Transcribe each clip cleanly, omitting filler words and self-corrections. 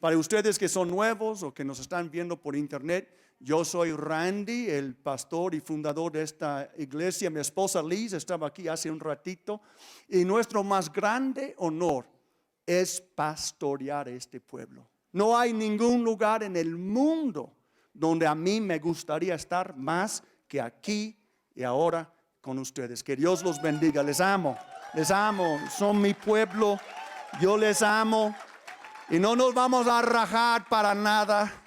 Para ustedes que son nuevos o que nos están viendo por internet, yo soy Randy, el pastor y fundador de esta iglesia. Mi esposa Liz estaba aquí hace un ratito. Y nuestro más grande honor es pastorear este pueblo. No hay ningún lugar en el mundo donde a mí me gustaría estar más que aquí y ahora con ustedes. Que Dios los bendiga. Les amo, son mi pueblo. Yo les amo y no nos vamos a rajar para nada.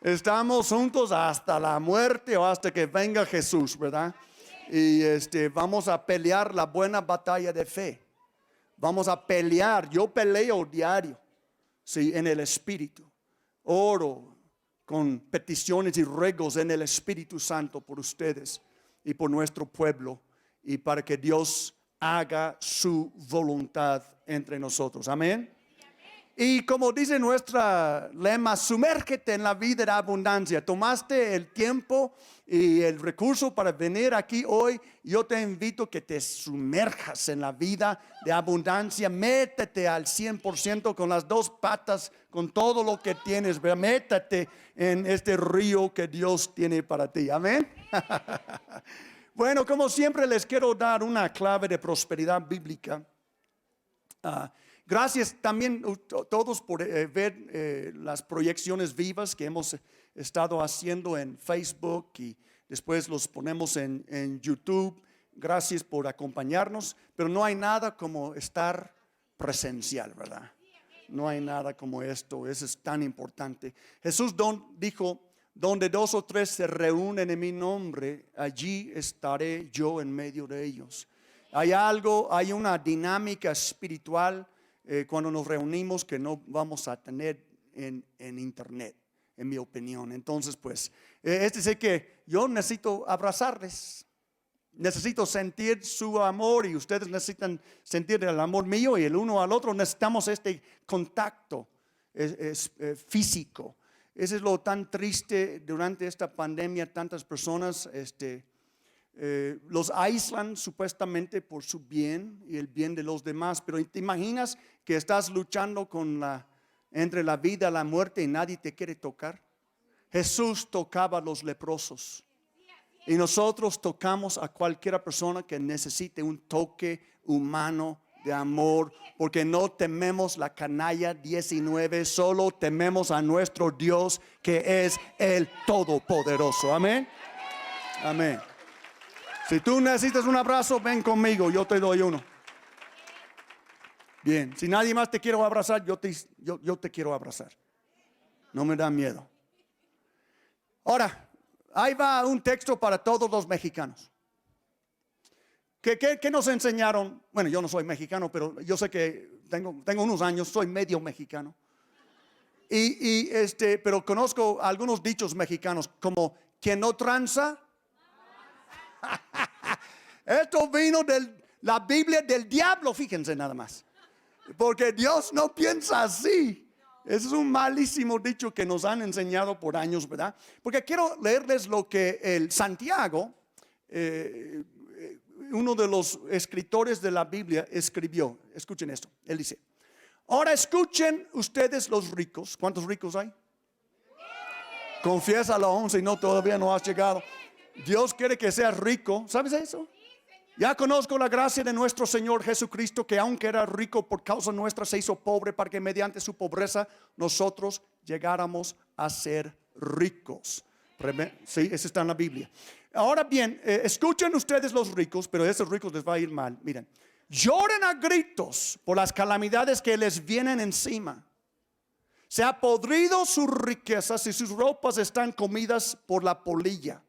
Estamos juntos hasta la muerte o hasta que venga Jesús, ¿verdad? Y vamos a pelear la buena batalla de fe. Vamos a pelear. Yo peleo diario, sí, en el Espíritu. Oro con peticiones y ruegos en el Espíritu Santo por ustedes y por nuestro pueblo, y para que Dios haga su voluntad entre nosotros. Amén. Y como dice nuestra lema, sumérgete en la vida de abundancia. Tomaste el tiempo y el recurso para venir aquí hoy. Yo te invito a que te sumerjas en la vida de abundancia. Métete al 100% con las dos patas, con todo lo que tienes. Métete en este río que Dios tiene para ti. Amén. Bueno, como siempre les quiero dar una clave de prosperidad bíblica. Gracias también a todos por ver las proyecciones vivas que hemos estado haciendo en Facebook y después los ponemos en YouTube. Gracias por acompañarnos, pero no hay nada como estar presencial, ¿verdad? No hay nada como esto, eso es tan importante. Jesús dijo, donde dos o tres se reúnen en mi nombre, allí estaré yo en medio de ellos. Hay una dinámica espiritual cuando nos reunimos que no vamos a tener en internet, en mi opinión. Entonces pues, sé que yo necesito abrazarles, necesito sentir su amor y ustedes necesitan sentir el amor mío, y el uno al otro necesitamos este contacto físico. Eso es lo tan triste durante esta pandemia. Tantas personas los aíslan supuestamente por su bien y el bien de los demás, pero ¿te imaginas que estás luchando entre la vida y la muerte y nadie te quiere tocar? Jesús tocaba a los leprosos y nosotros tocamos a cualquier persona que necesite un toque humano de amor, porque no tememos la canalla 19, solo tememos a nuestro Dios, que es el Todopoderoso. Amén. Amén. Si tú necesitas un abrazo, ven conmigo, yo te doy uno. Bien, si nadie más te quiere abrazar, yo te quiero abrazar. No me da miedo. Ahora, ahí va un texto para todos los mexicanos. ¿Qué nos enseñaron? Bueno, yo no soy mexicano, pero yo sé que tengo unos años, soy medio mexicano. Pero conozco algunos dichos mexicanos, como quien no tranza. Esto vino de la Biblia del diablo, fíjense nada más. Porque Dios no piensa así. Ese es un malísimo dicho que nos han enseñado por años, ¿verdad? Porque quiero leerles lo que el Santiago, uno de los escritores de la Biblia, escribió. Escuchen esto. Él dice: ahora escuchen ustedes los ricos. ¿Cuántos ricos hay? Confiésalo, si no, todavía no has llegado. Dios quiere que seas rico. ¿Sabes eso? Ya conozco la gracia de nuestro Señor Jesucristo, que aunque era rico, por causa nuestra se hizo pobre, para que mediante su pobreza nosotros llegáramos a ser ricos. Sí, eso está en la Biblia. Ahora bien, escuchen ustedes los ricos, pero a esos ricos les va a ir mal. Miren, lloren a gritos por las calamidades que les vienen encima. Se ha podrido sus riquezas y sus ropas están comidas por la polilla,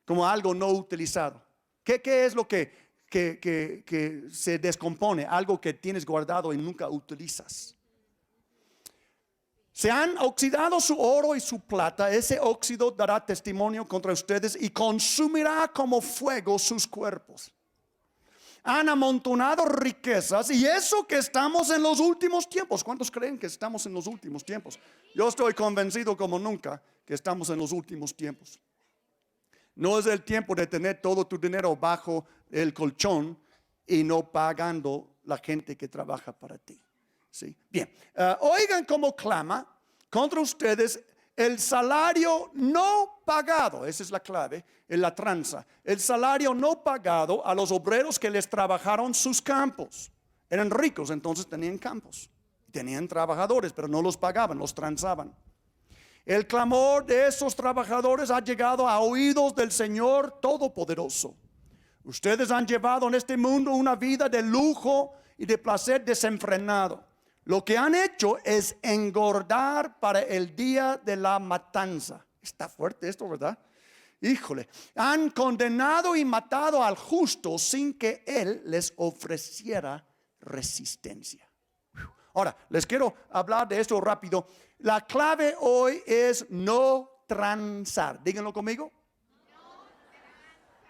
como algo no utilizado. ¿Qué es lo que se descompone? Algo que tienes guardado y nunca utilizas. Se han oxidado su oro y su plata. Ese óxido dará testimonio contra ustedes y consumirá como fuego sus cuerpos. Han amontonado riquezas, y eso que estamos en los últimos tiempos. ¿Cuántos creen que estamos en los últimos tiempos? Yo estoy convencido como nunca que estamos en los últimos tiempos. No es el tiempo de tener todo tu dinero bajo el colchón y no pagando la gente que trabaja para ti. Sí. Bien, oigan cómo clama contra ustedes el salario no pagado. Esa es la clave en la tranza. El salario no pagado a los obreros que les trabajaron sus campos. Eran ricos, entonces tenían campos. Tenían trabajadores, pero no los pagaban, los tranzaban. El clamor de esos trabajadores ha llegado a oídos del Señor Todopoderoso. Ustedes han llevado en este mundo una vida de lujo y de placer desenfrenado. Lo que han hecho es engordar para el día de la matanza. Está fuerte esto, ¿verdad? Híjole, han condenado y matado al justo sin que él les ofreciera resistencia. Ahora, les quiero hablar de esto rápido. La clave hoy es no transar. Díganlo conmigo.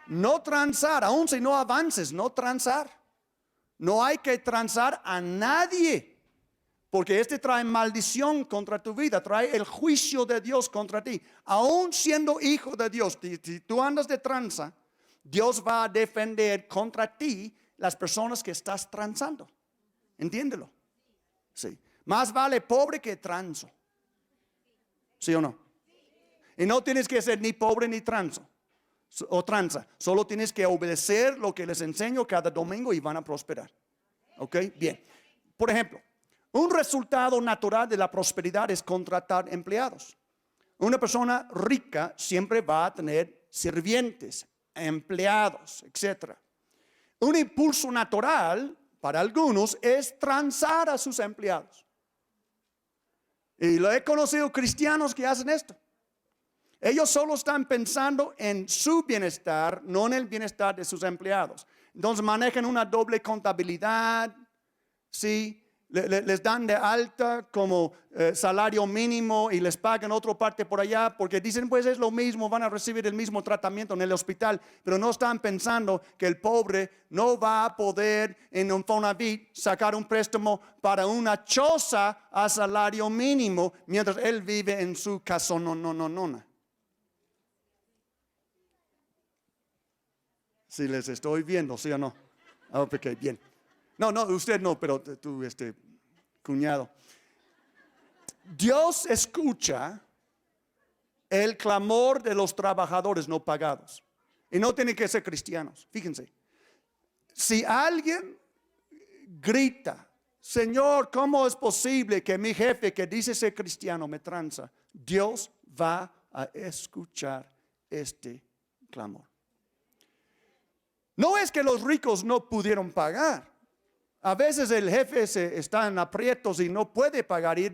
No transar, aun si no avances, no transar. No hay que transar a nadie, porque este trae maldición contra tu vida, trae el juicio de Dios contra ti. Aún siendo hijo de Dios, si tú andas de tranza, Dios va a defender contra ti las personas que estás transando. Entiéndelo. Sí. Más vale pobre que transo. ¿Sí o no? Y no tienes que ser ni pobre ni transo o tranza. Solo tienes que obedecer lo que les enseño cada domingo y van a prosperar. ¿Ok? Bien. Por ejemplo, un resultado natural de la prosperidad es contratar empleados. Una persona rica siempre va a tener sirvientes, empleados, etc. Un impulso natural para algunos es transar a sus empleados. Y lo he conocido cristianos que hacen esto. Ellos solo están pensando en su bienestar, no en el bienestar de sus empleados. Entonces manejan una doble contabilidad, ¿sí? Les dan de alta como salario mínimo y les pagan otra parte por allá porque dicen pues es lo mismo, van a recibir el mismo tratamiento en el hospital, pero no están pensando que el pobre no va a poder en un Fonavit sacar un préstamo para una choza a salario mínimo mientras él vive en su casa. No. Si les estoy viendo, ¿sí o no? Ok, bien. No, usted no, pero tú, cuñado. Dios escucha el clamor de los trabajadores no pagados. Y no tienen que ser cristianos. Fíjense. Si alguien grita, Señor, ¿cómo es posible que mi jefe que dice ser cristiano me tranza? Dios va a escuchar este clamor. No es que los ricos no pudieron pagar. A veces el jefe está en aprietos y no puede pagar. Y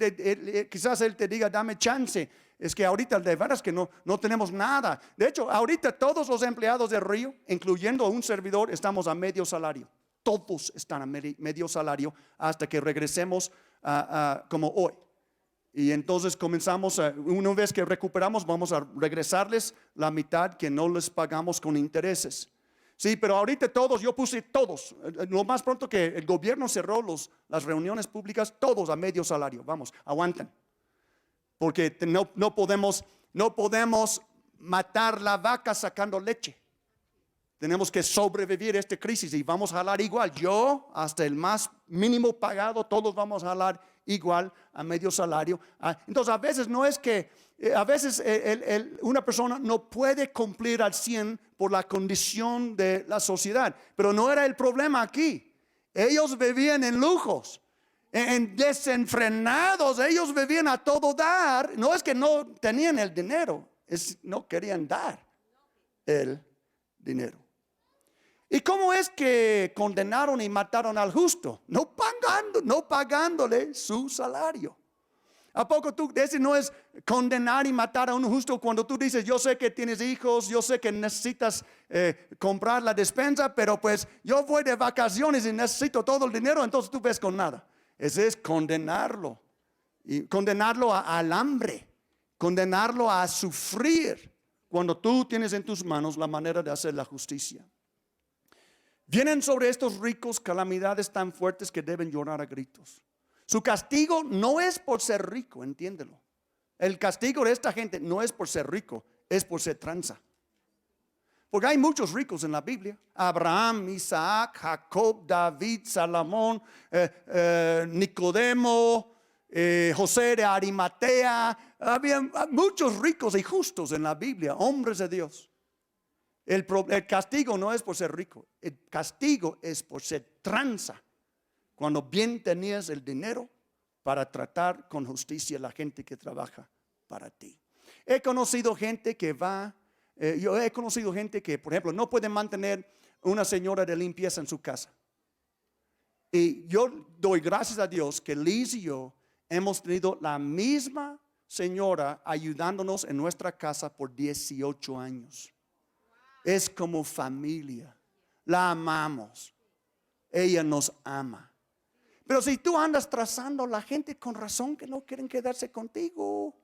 quizás él te diga, dame chance. Es que ahorita de veras que no tenemos nada. De hecho, ahorita todos los empleados de Río, incluyendo un servidor, estamos a medio salario. Todos están a medio salario hasta que regresemos como hoy. Y entonces comenzamos, una vez que recuperamos, vamos a regresarles la mitad que no les pagamos con intereses. Sí, pero ahorita todos, yo puse todos, lo más pronto que el gobierno cerró las reuniones públicas, todos a medio salario, vamos, aguantan. Porque no podemos matar la vaca sacando leche. Tenemos que sobrevivir a esta crisis y vamos a jalar igual. Yo, hasta el más mínimo pagado, todos vamos a jalar igual a medio salario. Entonces a veces no es que, a veces una persona no puede cumplir al 100 por la condición de la sociedad. Pero no era el problema aquí. Ellos vivían en lujos, en desenfrenados. Ellos vivían a todo dar. No es que no tenían el dinero, no querían dar el dinero. ¿Y cómo es que condenaron y mataron al justo? No pagándole su salario. ¿A poco ese no es condenar y matar a un justo cuando tú dices, yo sé que tienes hijos, yo sé que necesitas comprar la despensa, pero pues yo voy de vacaciones y necesito todo el dinero, entonces tú ves con nada? Ese es condenarlo. Y condenarlo al hambre, condenarlo a sufrir cuando tú tienes en tus manos la manera de hacer la justicia. Vienen sobre estos ricos calamidades tan fuertes que deben llorar a gritos. Su castigo no es por ser rico, entiéndelo. El castigo de esta gente no es por ser rico, es por ser tranza. Porque hay muchos ricos en la Biblia. Abraham, Isaac, Jacob, David, Salomón, Nicodemo, José de Arimatea. Había muchos ricos y justos en la Biblia, hombres de Dios. El castigo no es por ser rico. El castigo es por ser tranza. Cuando bien tenías el dinero para tratar con justicia a la gente que trabaja para ti. He conocido gente que yo he conocido gente que, por ejemplo, no puede mantener una señora de limpieza en su casa. Y yo doy gracias a Dios que Liz y yo hemos tenido la misma señora ayudándonos en nuestra casa por 18 años. Es como familia. La amamos. Ella nos ama. Pero si tú andas trazando, la gente con razón que no quieren quedarse contigo.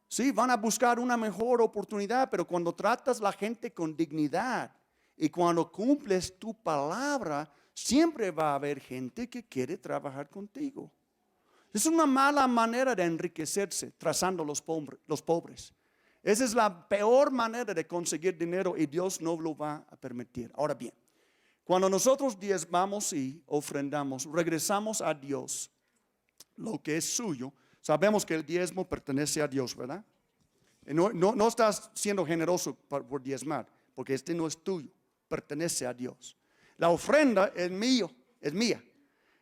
Sí, van a buscar una mejor oportunidad, pero cuando tratas la gente con dignidad y cuando cumples tu palabra, siempre va a haber gente que quiere trabajar contigo. Es una mala manera de enriquecerse, trazando los pobres. Esa es la peor manera de conseguir dinero y Dios no lo va a permitir. Ahora bien, cuando nosotros diezmamos y ofrendamos, regresamos a Dios lo que es suyo. Sabemos que el diezmo pertenece a Dios, ¿verdad? No estás siendo generoso por diezmar, porque este no es tuyo, pertenece a Dios. La ofrenda es mía.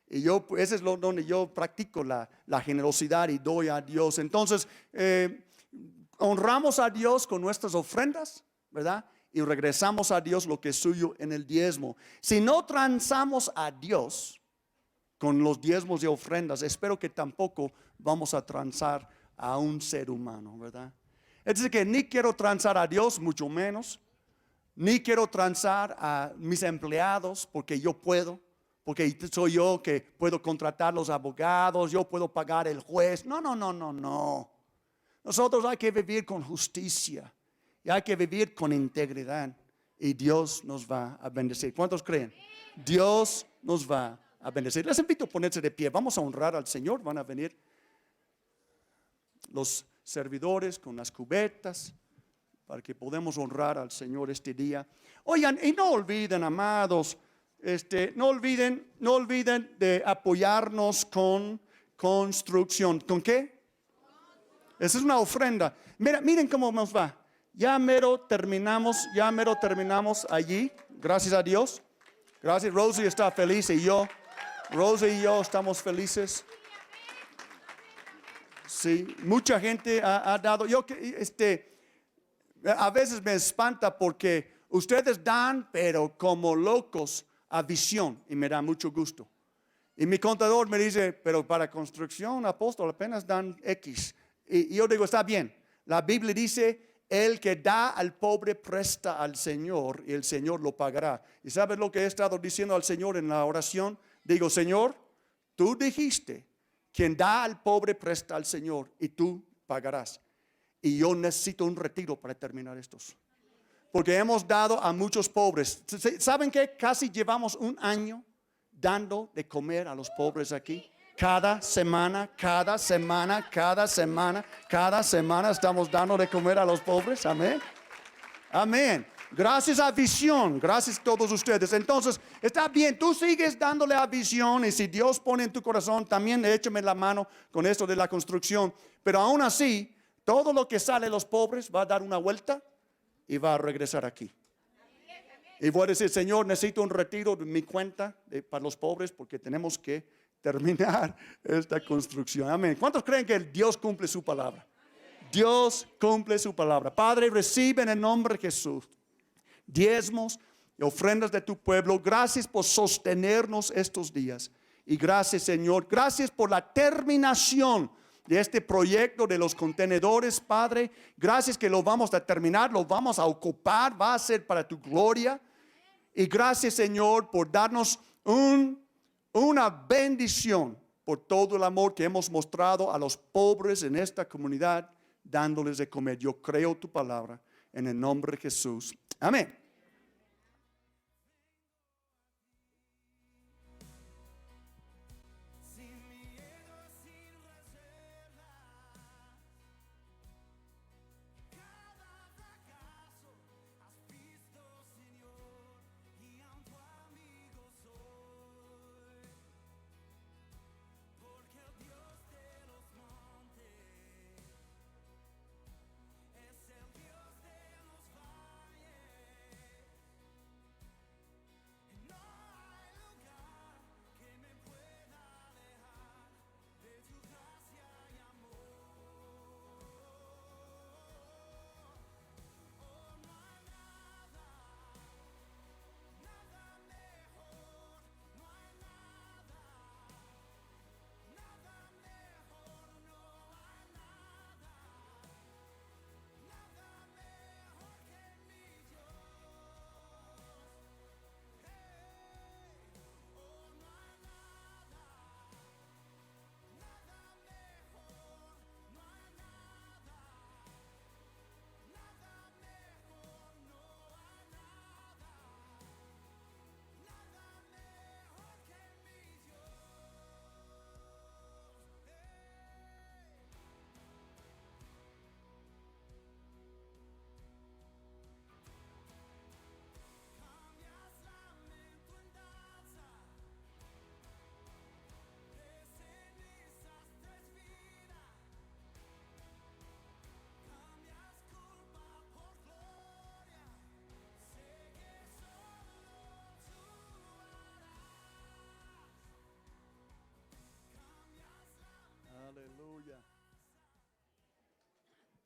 Y ese es donde yo practico la generosidad y doy a Dios. Entonces, honramos a Dios con nuestras ofrendas, ¿verdad? Y regresamos a Dios lo que es suyo en el diezmo. Si no transamos a Dios con los diezmos y ofrendas, espero que tampoco vamos a transar a un ser humano, ¿verdad? Es decir, que ni quiero transar a Dios, mucho menos. Ni quiero transar a mis empleados porque yo puedo. Porque soy yo que puedo contratar los abogados, yo puedo pagar el juez. No. Nosotros hay que vivir con justicia y hay que vivir con integridad y Dios nos va a bendecir. ¿Cuántos creen? Dios nos va a bendecir. Les invito a ponerse de pie. Vamos a honrar al Señor. Van a venir los servidores con las cubetas para que podamos honrar al Señor este día. Oigan, y no olviden, amados, no olviden de apoyarnos con construcción. ¿Con qué? Esa es una ofrenda. Miren cómo nos va. Ya mero terminamos allí. Gracias a Dios. Gracias. Rosie está feliz y Rosie y yo estamos felices. Sí, mucha gente ha dado. A veces me espanta porque ustedes dan, pero como locos, a visión, y me da mucho gusto. Y mi contador me dice, pero para construcción, apóstol, apenas dan X. Y yo digo, está bien. La Biblia dice, el que da al pobre presta al Señor y el Señor lo pagará. ¿Y sabes lo que he estado diciendo al Señor en la oración? Digo, Señor, tú dijiste, quien da al pobre presta al Señor y tú pagarás. Y yo necesito un retiro para terminar estos. Porque hemos dado a muchos pobres. ¿Saben qué? Casi llevamos un año dando de comer a los pobres aquí. Cada semana estamos dando de comer a los pobres. Amén. Amén. Gracias a Visión, gracias a todos ustedes. Entonces, está bien, tú sigues dándole a Visión y si Dios pone en tu corazón, también échame la mano con esto de la construcción. Pero aún así, todo lo que sale de los pobres va a dar una vuelta y va a regresar aquí. Y voy a decir, Señor, necesito un retiro de mi cuenta para los pobres porque tenemos que terminar esta construcción. Amén. ¿Cuántos creen que Dios cumple su palabra? Dios cumple su palabra. Padre, recibe en el nombre de Jesús diezmos y ofrendas de tu pueblo. Gracias por sostenernos estos días. Y gracias, Señor. Gracias por la terminación de este proyecto de los contenedores, Padre. Gracias que lo vamos a terminar, lo vamos a ocupar, va a ser para tu gloria. Y gracias, Señor, por darnos una bendición por todo el amor que hemos mostrado a los pobres en esta comunidad, dándoles de comer. Yo creo tu palabra en el nombre de Jesús. Amén.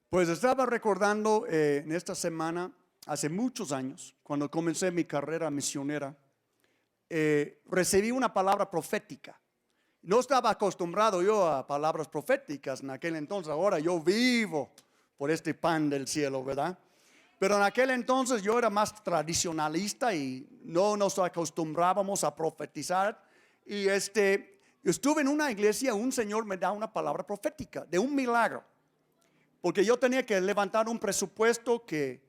Pues estaba recordando en esta semana, hace muchos años, cuando comencé mi carrera misionera, recibí una palabra profética. No estaba acostumbrado yo a palabras proféticas en aquel entonces. Ahora yo vivo por este pan del cielo, ¿verdad? Pero en aquel entonces yo era más tradicionalista y no nos acostumbrábamos a profetizar. Y estuve en una iglesia, un señor me da una palabra profética de un milagro. Porque yo tenía que levantar un presupuesto que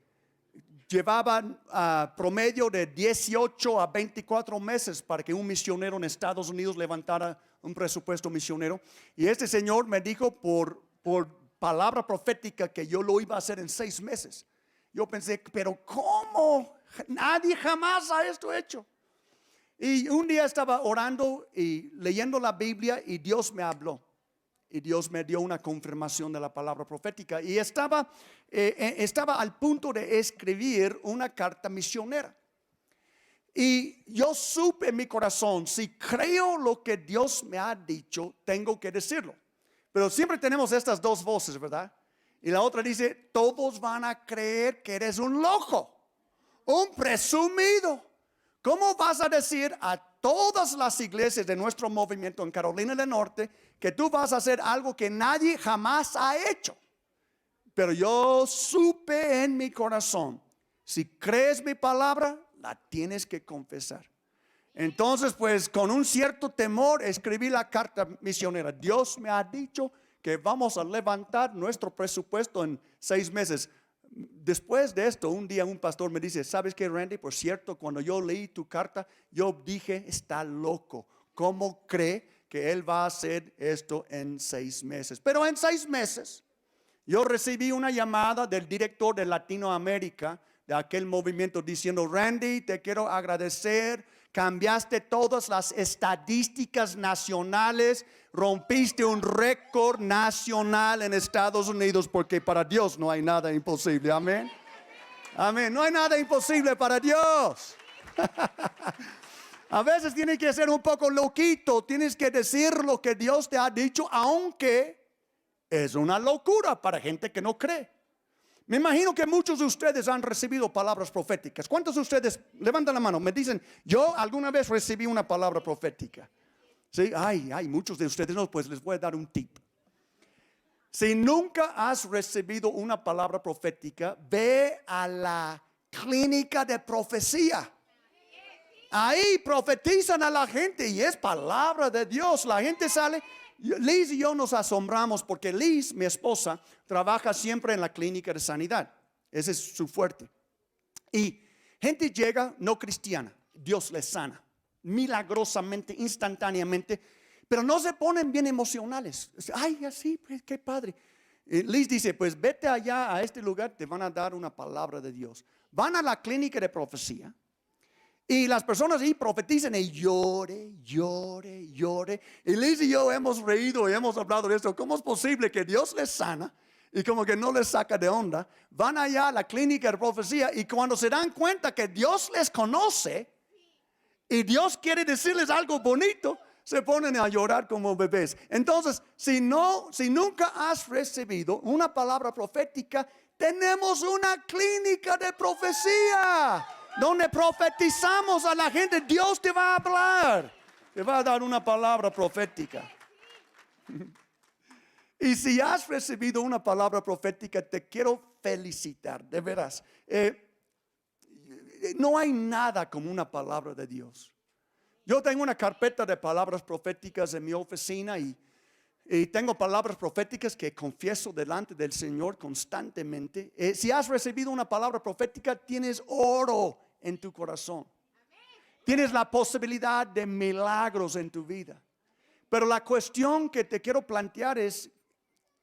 llevaba promedio de 18 a 24 meses para que un misionero en Estados Unidos levantara un presupuesto misionero. Y este señor me dijo por palabra profética que yo lo iba a hacer en 6 meses. Yo pensé, pero ¿cómo? Nadie jamás ha esto hecho. Y un día estaba orando y leyendo la Biblia y Dios me habló. Y Dios me dio una confirmación de la palabra profética. Y estaba al punto de escribir una carta misionera. Y yo supe en mi corazón, si creo lo que Dios me ha dicho, tengo que decirlo. Pero siempre tenemos estas dos voces, ¿verdad? Y la otra dice, todos van a creer que eres un loco, un presumido. ¿Cómo vas a decir a todas las iglesias de nuestro movimiento en Carolina del Norte que tú vas a hacer algo que nadie jamás ha hecho? Pero yo supe en mi corazón, si crees mi palabra, la tienes que confesar. Entonces, pues con un cierto temor escribí la carta misionera. Dios me ha dicho que vamos a levantar nuestro presupuesto en 6 meses. Después de esto, un día un pastor me dice, ¿sabes qué, Randy? Por cierto, cuando yo leí tu carta, yo dije, está loco. ¿Cómo cree que él va a hacer esto en 6 meses? Pero en 6 meses, yo recibí una llamada del director de Latinoamérica, de aquel movimiento, diciendo, Randy, te quiero agradecer. Cambiaste todas las estadísticas nacionales, rompiste un récord nacional en Estados Unidos, porque para Dios no hay nada imposible. Amén. Amén. No hay nada imposible para Dios. A veces tienes que ser un poco loquito, tienes que decir lo que Dios te ha dicho, aunque es una locura para gente que no cree. Me imagino que muchos de ustedes han recibido palabras proféticas. ¿Cuántos de ustedes, levantan la mano, me dicen, yo alguna vez recibí una palabra profética? Sí, hay muchos de ustedes, no, pues les voy a dar un tip. Si nunca has recibido una palabra profética, ve a la clínica de profecía. Ahí profetizan a la gente y es palabra de Dios. La gente sale. Liz y yo nos asombramos porque Liz, mi esposa, trabaja siempre en la clínica de sanidad. Ese es su fuerte. Y gente llega no cristiana, Dios les sana milagrosamente, instantáneamente, pero no se ponen bien emocionales. Ay, así, pues, qué padre. Liz dice, pues vete allá a este lugar, te van a dar una palabra de Dios. Van a la clínica de profecía. Y las personas ahí profetizan y llore. Y Liz y yo hemos reído y hemos hablado de esto. ¿Cómo es posible que Dios les sana y como que no les saca de onda? Van allá a la clínica de profecía y cuando se dan cuenta que Dios les conoce y Dios quiere decirles algo bonito, se ponen a llorar como bebés. Entonces, si nunca has recibido una palabra profética, tenemos una clínica de profecía donde profetizamos a la gente. Dios te va a hablar, te va a dar una palabra profética. Y si has recibido una palabra profética, te quiero felicitar, de veras. No hay nada como una palabra de Dios. Yo tengo una carpeta de palabras proféticas en mi oficina y tengo palabras proféticas que confieso delante del Señor constantemente. Si has recibido una palabra profética, tienes oro en tu corazón. Tienes la posibilidad de milagros en tu vida. Pero la cuestión que te quiero plantear es,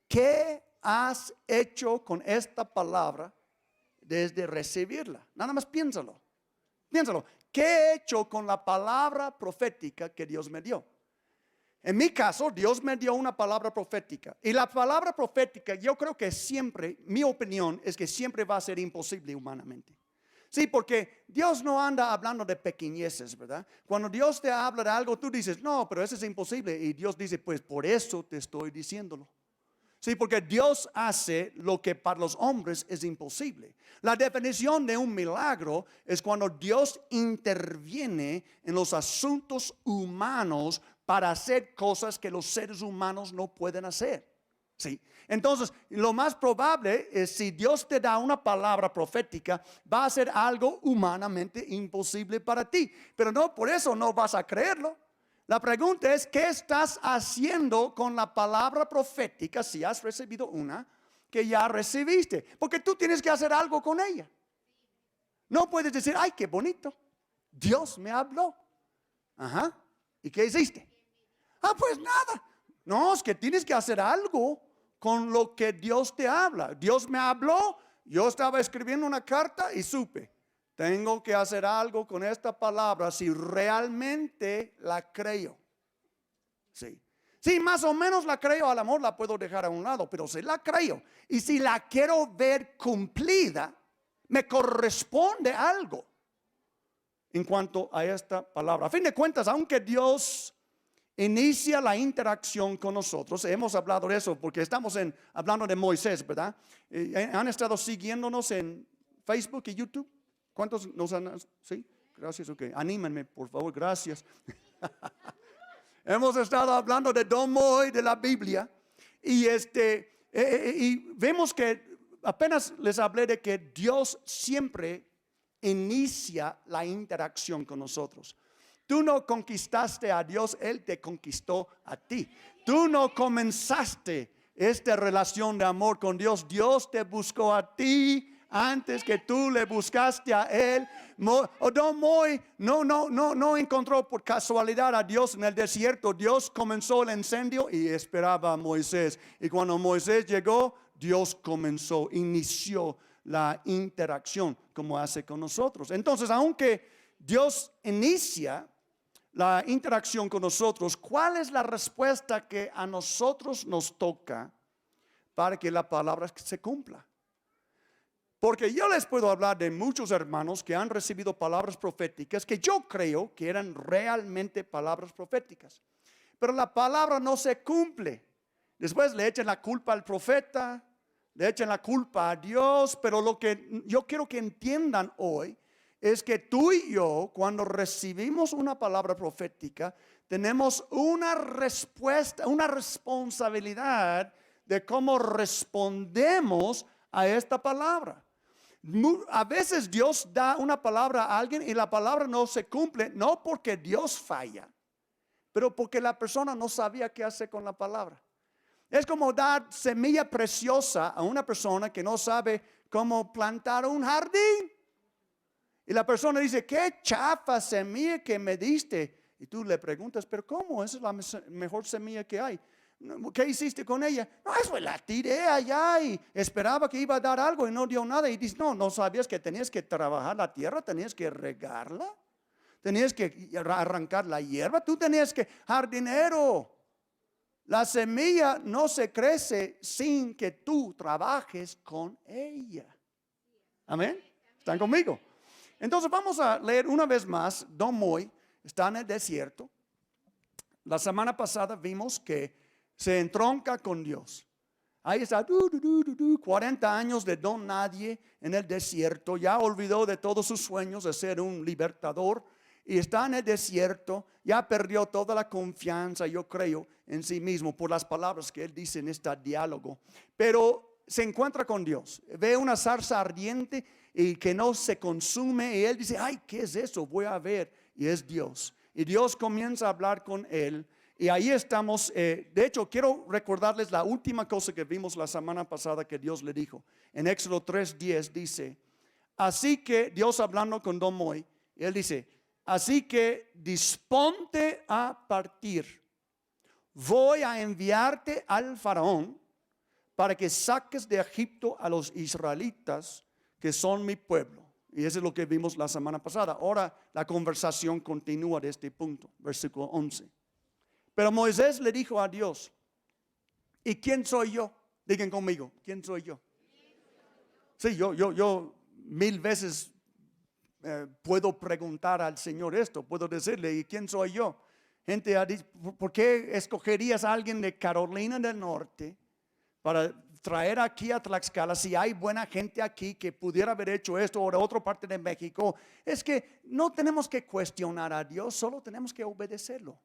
¿qué has hecho con esta palabra desde recibirla? Nada más piénsalo. ¿Qué he hecho con la palabra profética que Dios me dio? En mi caso, Dios me dio una palabra profética. Y la palabra profética, yo creo que siempre, mi opinión es que siempre va a ser imposible humanamente. Sí, porque Dios no anda hablando de pequeñeces, ¿verdad? Cuando Dios te habla de algo, tú dices, no, pero eso es imposible. Y Dios dice, pues por eso te estoy diciéndolo. Sí, porque Dios hace lo que para los hombres es imposible. La definición de un milagro es cuando Dios interviene en los asuntos humanos para hacer cosas que los seres humanos no pueden hacer. Sí. Entonces, lo más probable es si Dios te da una palabra profética, va a ser algo humanamente imposible para ti. Pero no, por eso no vas a creerlo. La pregunta es, ¿qué estás haciendo con la palabra profética si has recibido una que ya recibiste? Porque tú tienes que hacer algo con ella. No puedes decir, ay, qué bonito, Dios me habló. Ajá, ¿y qué hiciste? Ah, pues nada. No, es que tienes que hacer algo con lo que Dios te habla. Dios me habló, yo estaba escribiendo una carta y supe. Tengo que hacer algo con esta palabra si realmente la creo. Sí. Si más o menos la creo, al amor la puedo dejar a un lado, pero si la creo y si la quiero ver cumplida, me corresponde algo en cuanto a esta palabra. A fin de cuentas, aunque Dios inicia la interacción con nosotros, hemos hablado de eso porque estamos hablando de Moisés, ¿verdad? ¿Han estado siguiéndonos en Facebook y YouTube? ¿Cuántos nos han? Sí, gracias, ok. Anímenme, por favor, gracias. Hemos estado hablando de Don Moy, de la Biblia, y y vemos que apenas les hablé de que Dios siempre inicia la interacción con nosotros. Tú no conquistaste a Dios, Él te conquistó a ti. Tú no comenzaste esta relación de amor con Dios, Dios te buscó a ti antes que tú le buscaste a Él. Don Moy no encontró por casualidad a Dios en el desierto. Dios comenzó el incendio y esperaba a Moisés. Y cuando Moisés llegó, Dios inició la interacción como hace con nosotros. Entonces, aunque Dios inicia la interacción con nosotros, ¿cuál es la respuesta que a nosotros nos toca para que la palabra se cumpla? Porque yo les puedo hablar de muchos hermanos que han recibido palabras proféticas que yo creo que eran realmente palabras proféticas, pero la palabra no se cumple. Después le echan la culpa al profeta, le echan la culpa a Dios, pero lo que yo quiero que entiendan hoy es que tú y yo, cuando recibimos una palabra profética, tenemos una respuesta, una responsabilidad de cómo respondemos a esta palabra. A veces Dios da una palabra a alguien y la palabra no se cumple, no porque Dios falla, pero porque la persona no sabía qué hacer con la palabra. Es como dar semilla preciosa a una persona que no sabe cómo plantar un jardín. Y la persona dice, qué chafa semilla que me diste. Y tú le preguntas, pero ¿cómo? Esa es la mejor semilla que hay. ¿Qué hiciste con ella? No, eso la tiré allá y esperaba que iba a dar algo y no dio nada. Y dice, no sabías que tenías que trabajar la tierra, tenías que regarla, tenías que arrancar la hierba, tú tenías que jardinero. La semilla no se crece sin que tú trabajes con ella. Amén. ¿Están conmigo? Entonces vamos a leer una vez más. Don Moy está en el desierto. La semana pasada vimos que se entronca con Dios. Ahí está, 40 años de don nadie en el desierto. Ya olvidó de todos sus sueños de ser un libertador. Y está en el desierto. Ya perdió toda la confianza, yo creo, en sí mismo por las palabras que él dice en este diálogo. Pero se encuentra con Dios. Ve una zarza ardiente y que no se consume. Y él dice, ay, ¿qué es eso? Voy a ver. Y es Dios. Y Dios comienza a hablar con él. Y ahí estamos. De hecho, quiero recordarles la última cosa que vimos la semana pasada que Dios le dijo. En Éxodo 3:10 dice, así que Dios hablando con Don Moy, él dice, así que disponte a partir. Voy a enviarte al faraón para que saques de Egipto a los israelitas que son mi pueblo. Y eso es lo que vimos la semana pasada. Ahora la conversación continúa de este punto, versículo 11. Pero Moisés le dijo a Dios, ¿y quién soy yo? Digan conmigo, ¿quién soy yo? Sí, yo 1000 veces puedo preguntar al Señor esto. Puedo decirle, ¿y quién soy yo? Gente ha dicho, ¿por qué escogerías a alguien de Carolina del Norte para traer aquí a Tlaxcala, si hay buena gente aquí que pudiera haber hecho esto o de otra parte de México, es que no tenemos que cuestionar a Dios, solo tenemos que obedecerlo.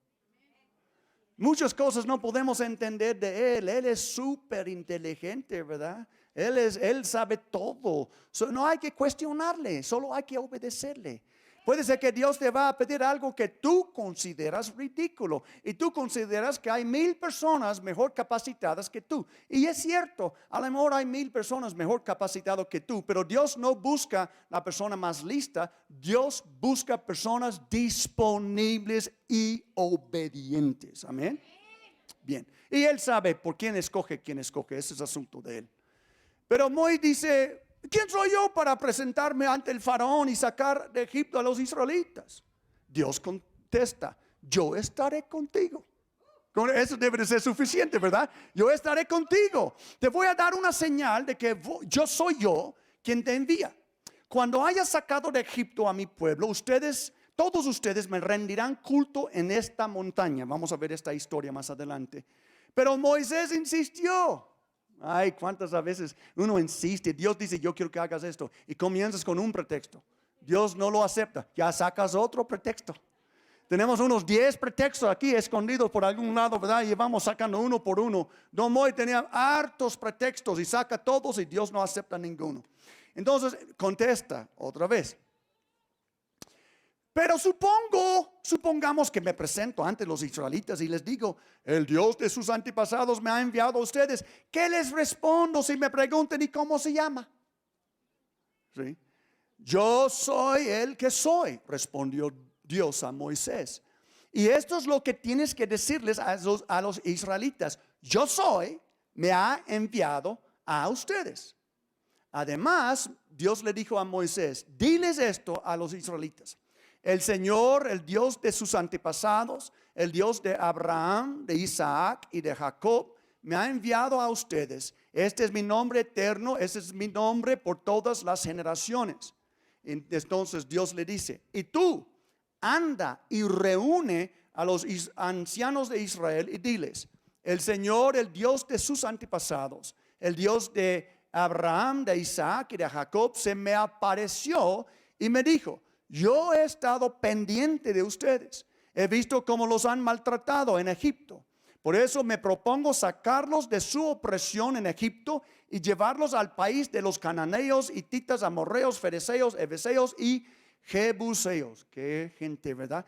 Muchas cosas no podemos entender de Él. Él es súper inteligente, ¿verdad? Él sabe todo. No hay que cuestionarle, solo hay que obedecerle. Puede ser que Dios te va a pedir algo que tú consideras ridículo y tú consideras que hay 1000 personas mejor capacitadas que tú. Y es cierto, a lo mejor hay 1000 personas mejor capacitadas que tú, pero Dios no busca la persona más lista. Dios busca personas disponibles y obedientes. Amén. Bien. Y Él sabe por quién escoge. Ese es asunto de Él. Pero Moisés dice: ¿quién soy yo para presentarme ante el faraón y sacar de Egipto a los israelitas? Dios contesta: yo estaré contigo. Eso debe de ser suficiente, ¿verdad? Yo estaré contigo. Te voy a dar una señal de que yo soy yo quien te envía. Cuando haya sacado de Egipto a mi pueblo, todos ustedes me rendirán culto en esta montaña. Vamos a ver esta historia más adelante. Pero Moisés insistió. Ay, cuántas veces uno insiste. Dios dice: yo quiero que hagas esto, y comienzas con un pretexto. Dios no lo acepta, ya sacas otro pretexto. Tenemos unos 10 pretextos aquí escondidos por algún lado, ¿verdad? Y vamos sacando uno por uno. Don Moisés tenía hartos pretextos y saca todos y Dios no acepta ninguno. Entonces contesta otra vez: pero supongamos que me presento ante los israelitas y les digo: el Dios de sus antepasados me ha enviado a ustedes. ¿Qué les respondo si me preguntan y cómo se llama? ¿Sí? Yo soy el que soy, respondió Dios a Moisés. Y esto es lo que tienes que decirles a los israelitas: yo soy, me ha enviado a ustedes. Además, Dios le dijo a Moisés: diles esto a los israelitas: el Señor, el Dios de sus antepasados, el Dios de Abraham, de Isaac y de Jacob, me ha enviado a ustedes. Este es mi nombre eterno, este es mi nombre por todas las generaciones. Entonces Dios le dice: y tú, anda y reúne a los ancianos de Israel y diles: el Señor, el Dios de sus antepasados, el Dios de Abraham, de Isaac y de Jacob, se me apareció y me dijo: yo he estado pendiente de ustedes. He visto cómo los han maltratado en Egipto. Por eso me propongo sacarlos de su opresión en Egipto y llevarlos al país de los cananeos, hititas, amorreos, fereceos, heveseos y jebuseos. Qué gente, ¿verdad?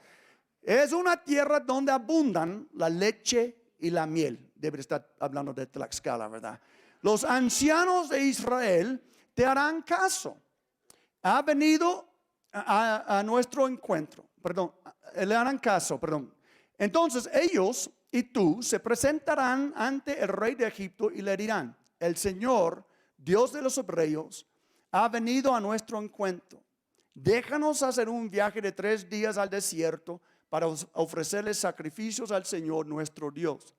Es una tierra donde abundan la leche y la miel. Debe estar hablando de Tlaxcala, ¿verdad? Los ancianos de Israel te harán caso. Ha venido a nuestro encuentro, le harán caso. Entonces ellos y tú se presentarán ante el rey de Egipto y le dirán: el Señor, Dios de los hebreos, ha venido a nuestro encuentro. Déjanos hacer un viaje de 3 días al desierto para ofrecerles sacrificios al Señor nuestro Dios.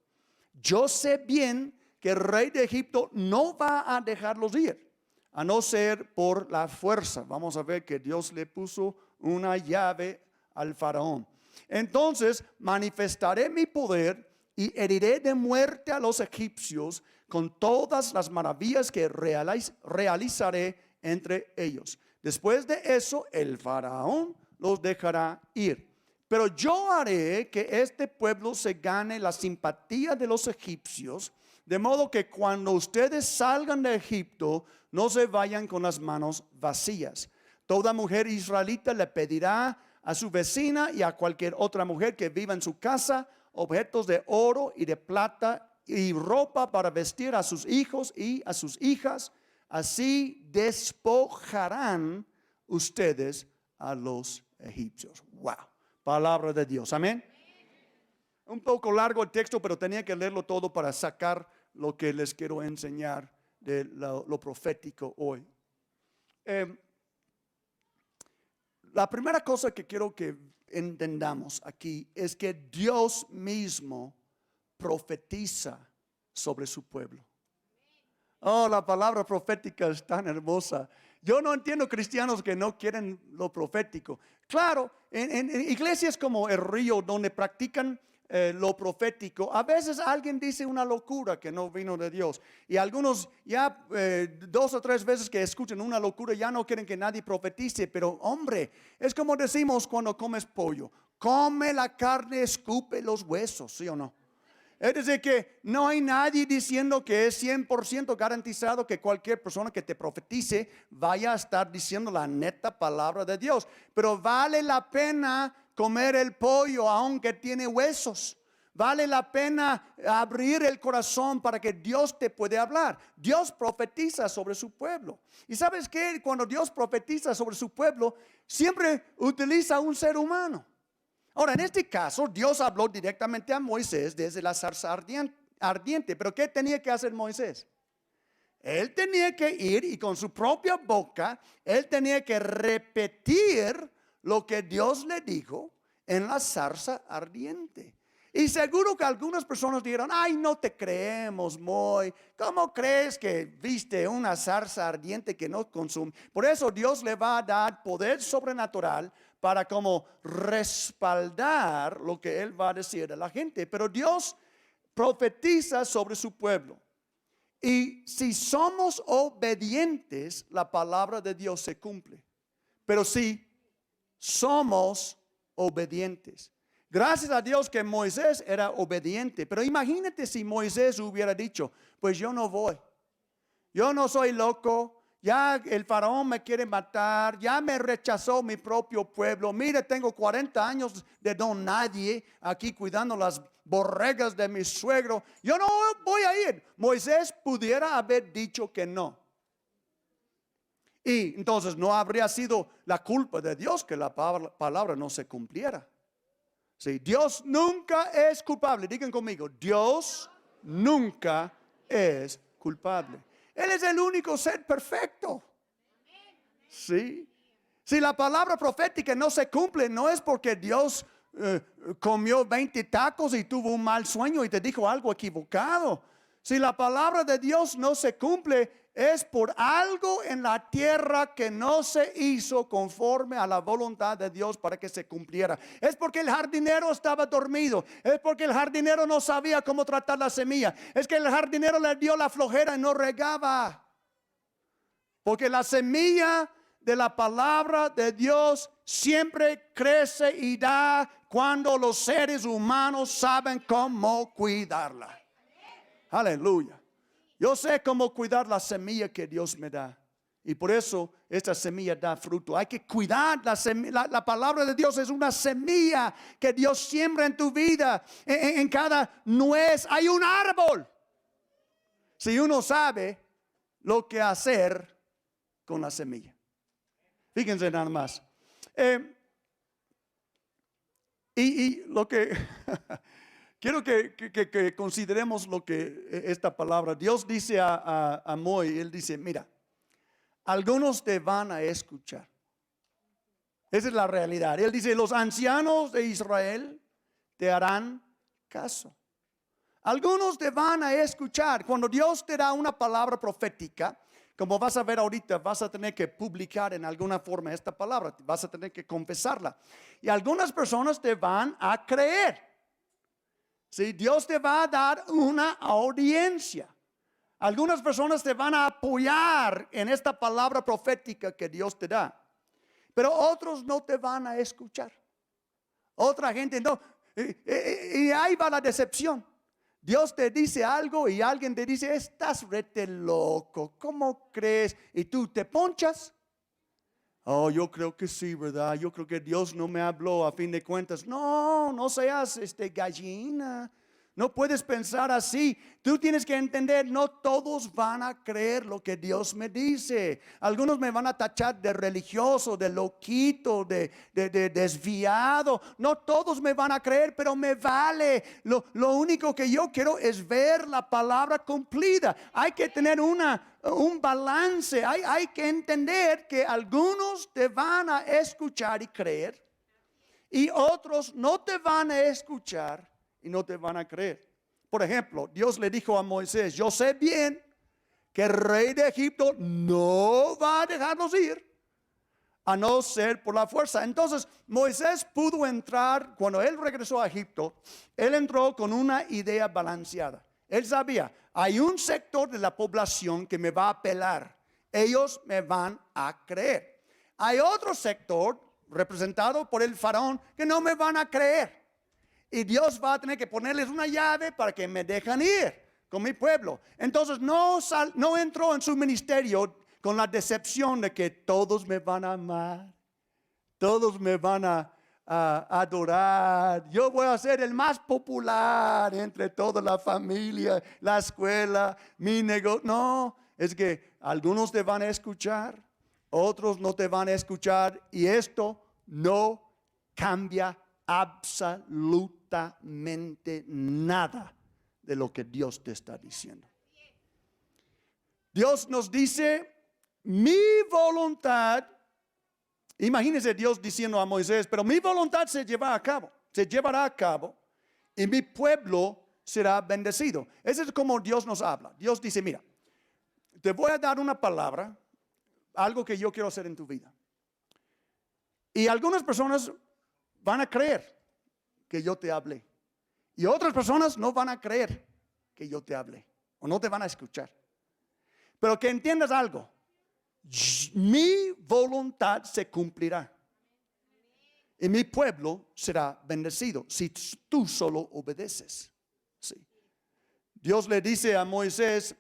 Yo sé bien que el rey de Egipto no va a dejarlos ir, a no ser por la fuerza. Vamos a ver que Dios le puso una llave al faraón. Entonces manifestaré mi poder y heriré de muerte a los egipcios con todas las maravillas que realizaré entre ellos. Después de eso, el faraón los dejará ir. Pero yo haré que este pueblo se gane la simpatía de los egipcios, de modo que cuando ustedes salgan de Egipto, no se vayan con las manos vacías. Toda mujer israelita le pedirá a su vecina y a cualquier otra mujer que viva en su casa objetos de oro y de plata y ropa para vestir a sus hijos y a sus hijas. Así despojarán ustedes a los egipcios. Wow, palabra de Dios, amén. Un poco largo el texto, pero tenía que leerlo todo para sacar lo que les quiero enseñar de lo profético hoy. La primera cosa que quiero que entendamos aquí es que Dios mismo profetiza sobre su pueblo. Oh, la palabra profética es tan hermosa. Yo no entiendo cristianos que no quieren lo profético. Claro, en iglesias como El Río, donde practican lo profético, a veces alguien dice una locura que no vino de Dios. Y algunos ya 2 o 3 veces que escuchan una locura ya no quieren que nadie profetice. Pero hombre, es como decimos cuando comes pollo: come la carne, escupe los huesos, ¿sí o no? Es decir, que no hay nadie diciendo que es 100% garantizado que cualquier persona que te profetice vaya a estar diciendo la neta palabra de Dios. Pero vale la pena comer el pollo aunque tiene huesos. Vale la pena abrir el corazón para que Dios te pueda hablar. Dios profetiza sobre su pueblo. Y ¿sabes qué? Cuando Dios profetiza sobre su pueblo, siempre utiliza un ser humano. Ahora, en este caso, Dios habló directamente a Moisés desde la zarza ardiente. Pero ¿qué tenía que hacer Moisés? Él tenía que ir y con su propia boca, él tenía que repetir lo que Dios le dijo en la zarza ardiente. Y seguro que algunas personas dijeron: ay, no te creemos, Moy. ¿Cómo crees que viste una zarza ardiente que no consume? Por eso Dios le va a dar poder sobrenatural para como respaldar lo que Él va a decir a la gente. Pero Dios profetiza sobre su pueblo. Y si somos obedientes, la palabra de Dios se cumple. Pero si somos obedientes. Gracias a Dios que Moisés era obediente. Pero imagínate si Moisés hubiera dicho: pues yo no voy. Yo no soy loco. Ya el faraón me quiere matar. Ya me rechazó mi propio pueblo. Mire, tengo 40 años de don nadie aquí cuidando las borregas de mi suegro. Yo no voy a ir. Moisés pudiera haber dicho que no. Y entonces no habría sido la culpa de Dios que la palabra no se cumpliera. Sí, Dios nunca es culpable. Digan conmigo: Dios nunca es culpable. Él es el único ser perfecto. Sí. Si la palabra profética no se cumple, no es porque Dios comió 20 tacos y tuvo un mal sueño y te dijo algo equivocado. Si la palabra de Dios no se cumple, es por algo en la tierra que no se hizo conforme a la voluntad de Dios para que se cumpliera. Es porque el jardinero estaba dormido. Es porque el jardinero no sabía cómo tratar la semilla. Es que el jardinero le dio la flojera y no regaba. Porque la semilla de la palabra de Dios siempre crece y da cuando los seres humanos saben cómo cuidarla. Aleluya. Yo sé cómo cuidar la semilla que Dios me da. Y por eso esta semilla da fruto. Hay que cuidar la semilla. La palabra de Dios es una semilla que Dios siembra en tu vida. En cada nuez hay un árbol. Si uno sabe lo que hacer con la semilla. Fíjense nada más. Y lo que... Quiero que consideremos lo que esta palabra. Dios dice a Moy, Él dice: mira, algunos te van a escuchar. Esa es la realidad. Él dice: los ancianos de Israel te harán caso. Algunos te van a escuchar. Cuando Dios te da una palabra profética, como vas a ver ahorita, vas a tener que publicar en alguna forma esta palabra. Vas a tener que confesarla. Y algunas personas te van a creer. Si Dios te va a dar una audiencia. Algunas personas te van a apoyar en esta palabra profética que Dios te da. Pero otros no te van a escuchar. Otra gente no. Y ahí va la decepción. Dios te dice algo y alguien te dice: estás rete loco. ¿Cómo crees? Y tú te ponchas. Oh, yo creo que sí, ¿verdad? Yo creo que Dios no me habló a fin de cuentas. No, no seas gallina. No puedes pensar así. Tú tienes que entender, no todos van a creer lo que Dios me dice. Algunos me van a tachar de religioso, de loquito, de desviado. No todos me van a creer, pero me vale. Lo único que yo quiero es ver la palabra cumplida. Hay que tener un balance. Hay que entender que algunos te van a escuchar y creer, y otros no te van a escuchar y no te van a creer. Por ejemplo, Dios le dijo a Moisés: yo sé bien que el rey de Egipto no va a dejarnos ir a no ser por la fuerza. Entonces Moisés pudo entrar, cuando él regresó a Egipto, él entró con una idea balanceada. Él sabía, hay un sector de la población que me va a apelar, ellos me van a creer. Hay otro sector representado por el faraón que no me van a creer. Y Dios va a tener que ponerles una llave para que me dejen ir con mi pueblo. Entonces no entró en su ministerio con la decepción de que todos me van a amar, todos me van a adorar. Yo voy a ser el más popular entre toda la familia, la escuela, mi negocio. No, es que algunos te van a escuchar, otros no te van a escuchar, y esto no cambia absolutamente nada de lo que Dios te está diciendo. Dios nos dice, mi voluntad, imagínese Dios diciendo a Moisés, pero mi voluntad se llevará a cabo y mi pueblo será bendecido. Eso es como Dios nos habla. Dios dice, mira, te voy a dar una palabra, algo que yo quiero hacer en tu vida. Y algunas personas van a creer que yo te hablé. Y otras personas no van a creer que yo te hablé. O no te van a escuchar. Pero que entiendas algo. Mi voluntad se cumplirá. Y mi pueblo será bendecido si tú solo obedeces. Sí. Dios le dice a Moisés,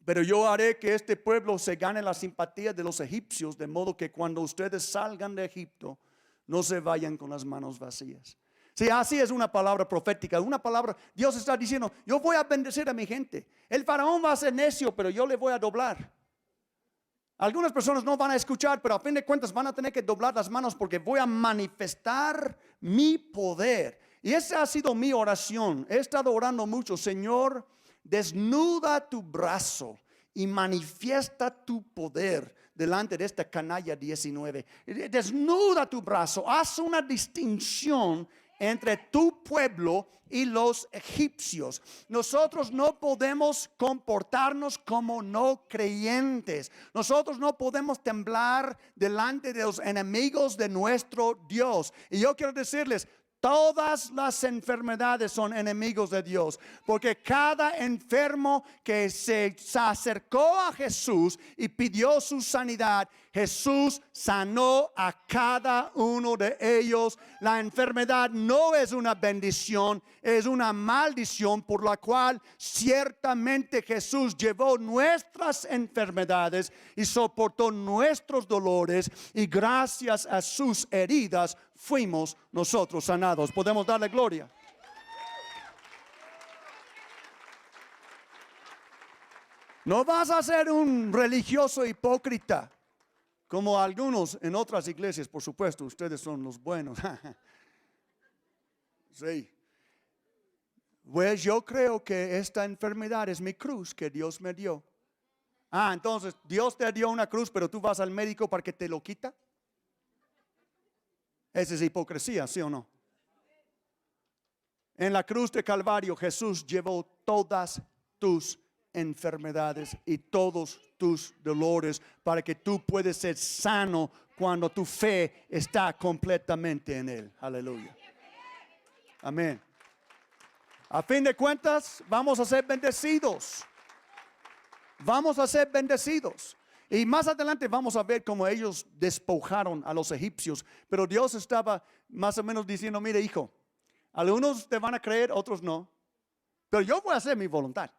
pero yo haré que este pueblo se gane la simpatía de los egipcios, de modo que cuando ustedes salgan de Egipto, no se vayan con las manos vacías. Sí, así es una palabra profética, una palabra, Dios está diciendo, yo voy a bendecir a mi gente. El faraón va a ser necio, pero yo le voy a doblar. Algunas personas no van a escuchar, pero a fin de cuentas van a tener que doblar las manos porque voy a manifestar mi poder. Y esa ha sido mi oración. He estado orando mucho, Señor, desnuda tu brazo y manifiesta tu poder delante de esta canalla 19. Desnuda tu brazo, haz una distinción entre tu pueblo y los egipcios. Nosotros no podemos comportarnos como no creyentes. Nosotros no podemos temblar delante de los enemigos de nuestro Dios. Y yo quiero decirles, todas las enfermedades son enemigos de Dios, porque cada enfermo que se acercó a Jesús y pidió su sanidad, Jesús sanó a cada uno de ellos. La enfermedad no es una bendición, es una maldición por la cual ciertamente Jesús llevó nuestras enfermedades y soportó nuestros dolores, y gracias a sus heridas fuimos nosotros sanados. Podemos darle gloria. No vas a ser un religioso hipócrita como algunos en otras iglesias, por supuesto, ustedes son los buenos. Sí. Pues yo creo que esta enfermedad es mi cruz que Dios me dio. Entonces Dios te dio una cruz, pero tú vas al médico para que te lo quita. Esa es hipocresía, ¿sí o no? En la cruz de Calvario Jesús llevó todas tus enfermedades y todos tus dolores para que tú puedas ser sano cuando tu fe está completamente en Él. Aleluya. Amén. A fin de cuentas, vamos a ser bendecidos. Vamos a ser bendecidos. Y más adelante vamos a ver cómo ellos despojaron a los egipcios. Pero Dios estaba más o menos diciendo, mire hijo, algunos te van a creer, otros no. Pero yo voy a hacer mi voluntad.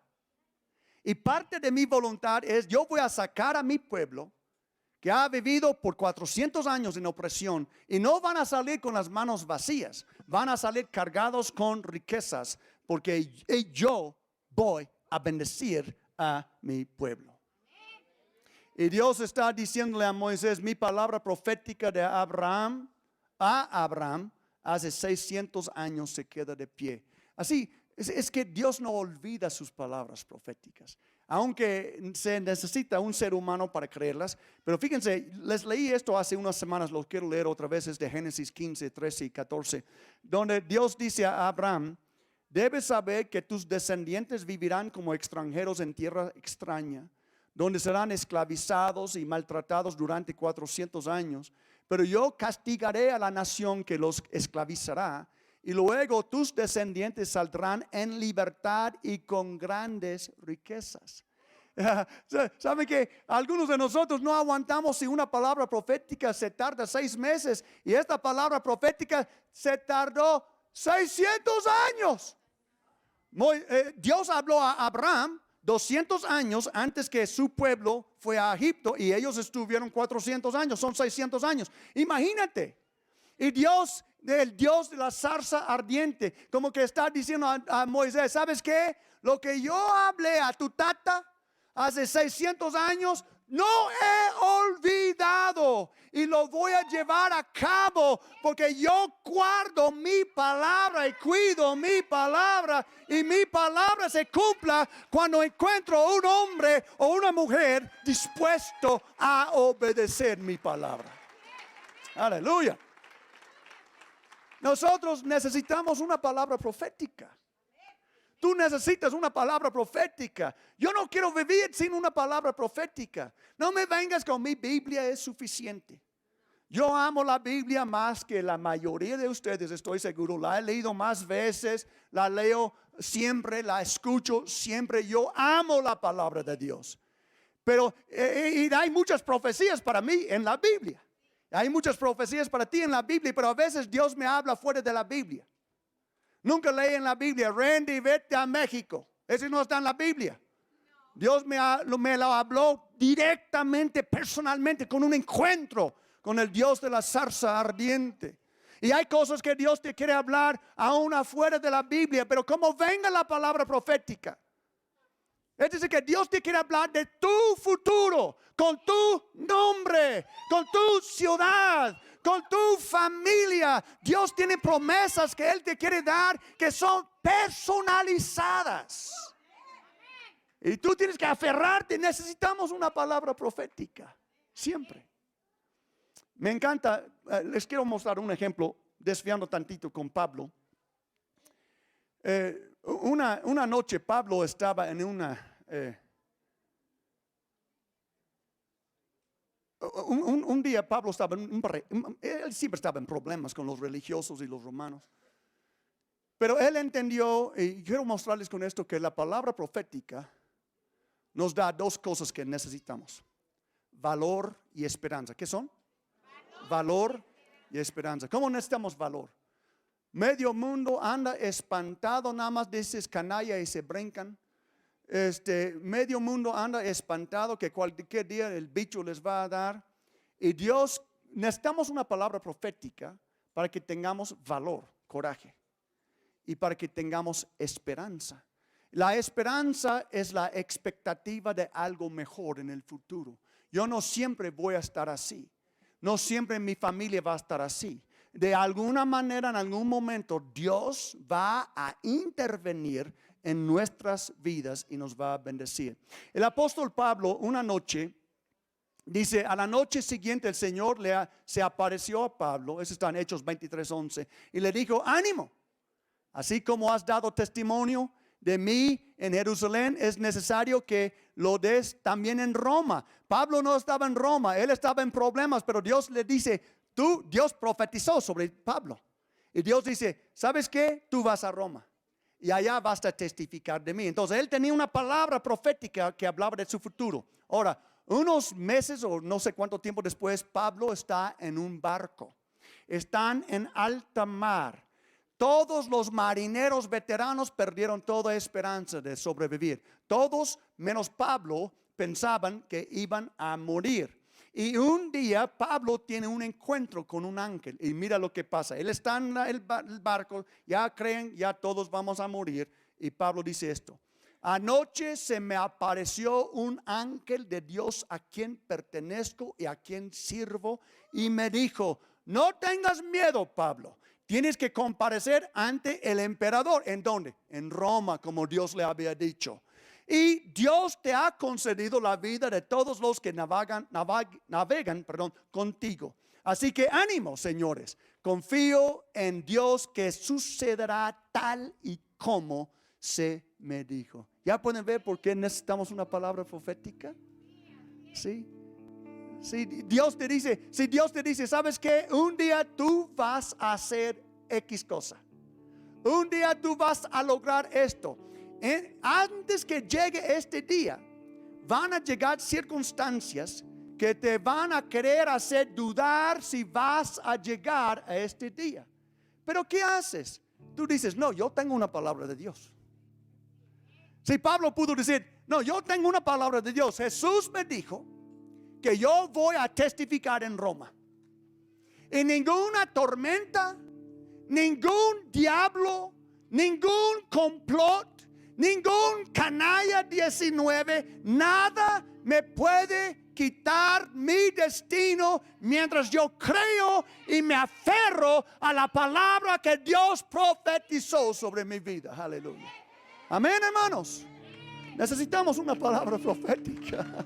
Y parte de mi voluntad es, yo voy a sacar a mi pueblo que ha vivido por 400 años en opresión, y no van a salir con las manos vacías, van a salir cargados con riquezas, porque yo voy a bendecir a mi pueblo. Y Dios está diciéndole a Moisés, mi palabra profética de Abraham, a Abraham, hace 600 años se queda de pie. Así es que Dios no olvida sus palabras proféticas, aunque se necesita un ser humano para creerlas. Pero fíjense, les leí esto hace unas semanas, lo quiero leer otra vez, es de Génesis 15, 13 y 14, donde Dios dice a Abraham, debes saber que tus descendientes vivirán como extranjeros en tierra extraña. donde serán esclavizados y maltratados durante 400 años. Pero yo castigaré a la nación que los esclavizará, y luego tus descendientes saldrán en libertad y con grandes riquezas. ¿Saben que algunos de nosotros no aguantamos si una palabra profética se tarda 6 meses? Y esta palabra profética se tardó 600 años. Dios habló a Abraham 200 años antes que su pueblo fue a Egipto, y ellos estuvieron 400 años, son 600 años. Imagínate. Y Dios, el Dios de la zarza ardiente, como que está diciendo a Moisés, ¿sabes qué? Lo que yo hablé a tu tata hace 600 años, no he olvidado, y lo voy a llevar a cabo, porque yo guardo mi palabra y cuido mi palabra, y mi palabra se cumpla cuando encuentro un hombre o una mujer dispuesto a obedecer mi palabra. Aleluya. Nosotros necesitamos una palabra profética. Tú necesitas una palabra profética. Yo no quiero vivir sin una palabra profética. No me vengas con mi Biblia es suficiente. Yo amo la Biblia más que la mayoría de ustedes, estoy seguro. La he leído más veces, la leo siempre, la escucho siempre. Yo amo la palabra de Dios. Pero y hay muchas profecías para mí en la Biblia. Hay muchas profecías para ti en la Biblia, pero a veces Dios me habla fuera de la Biblia. Nunca leí en la Biblia, Randy, vete a México. Ese no está en la Biblia. Dios me lo habló directamente, personalmente, con un encuentro con el Dios de la zarza ardiente. Y hay cosas que Dios te quiere hablar aún afuera de la Biblia, pero como venga la palabra profética. Es decir, que Dios te quiere hablar de tu futuro, con tu nombre, con tu ciudad, con tu familia. Dios tiene promesas que Él te quiere dar que son personalizadas. Y tú tienes que aferrarte. Necesitamos una palabra profética, siempre. Me encanta, les quiero mostrar un ejemplo, desviando tantito con Pablo. Una noche Pablo estaba en un día Pablo estaba él siempre estaba en problemas con los religiosos y los romanos. Pero él entendió, y quiero mostrarles con esto, que la palabra profética nos da dos cosas que necesitamos: valor y esperanza. ¿Qué son? Valor y esperanza. ¿Cómo necesitamos valor? Medio mundo anda espantado, nada más dices canalla y se brincan. Medio mundo anda espantado que cualquier día el bicho les va a dar. Y Dios, necesitamos una palabra profética para que tengamos valor, coraje, y para que tengamos esperanza. La esperanza es la expectativa de algo mejor en el futuro. Yo no siempre voy a estar así. No siempre mi familia va a estar así. De alguna manera, en algún momento, Dios va a intervenir en nuestras vidas y nos va a bendecir. El apóstol Pablo, una noche, dice, a la noche siguiente el Señor se apareció a Pablo, eso está en Hechos 23:11, y le dijo: ánimo, así como has dado testimonio de mí en Jerusalén, es necesario que lo des también en Roma. Pablo no estaba en Roma, él estaba en problemas, pero Dios le dice, Dios profetizó sobre Pablo. Y Dios dice, ¿sabes qué? Tú vas a Roma y allá vas a testificar de mí. Entonces él tenía una palabra profética que hablaba de su futuro. Ahora, unos meses o no sé cuánto tiempo después, Pablo está en un barco. Están en alta mar. Todos los marineros veteranos perdieron toda esperanza de sobrevivir. Todos, menos Pablo, pensaban que iban a morir. Y un día Pablo tiene un encuentro con un ángel y mira lo que pasa. Él está en el barco, ya creen, ya todos vamos a morir. Y Pablo dice esto: anoche se me apareció un ángel de Dios a quien pertenezco y a quien sirvo, y me dijo, no tengas miedo, Pablo. Tienes que comparecer ante el emperador. ¿En dónde? En Roma, como Dios le había dicho. Y Dios te ha concedido la vida de todos los que navegan contigo. Así que ánimo, señores. Confío en Dios que sucederá tal y como se me dijo. ¿Ya pueden ver por qué necesitamos una palabra profética? Sí. Si Dios te dice, ¿sabes qué? Un día tú vas a hacer X cosa. Un día tú vas a lograr esto. Antes que llegue este día, van a llegar circunstancias que te van a querer hacer dudar si vas a llegar a este día. Pero ¿qué haces? Tú dices, no, yo tengo una palabra de Dios. Si Pablo pudo decir, no, yo tengo una palabra de Dios. Jesús me dijo que yo voy a testificar en Roma. Y ninguna tormenta, ningún diablo, ningún complot, ningún canalla 19, nada me puede quitar mi destino mientras yo creo y me aferro a la palabra que Dios profetizó sobre mi vida. Aleluya. Amén, hermanos. Necesitamos una palabra profética.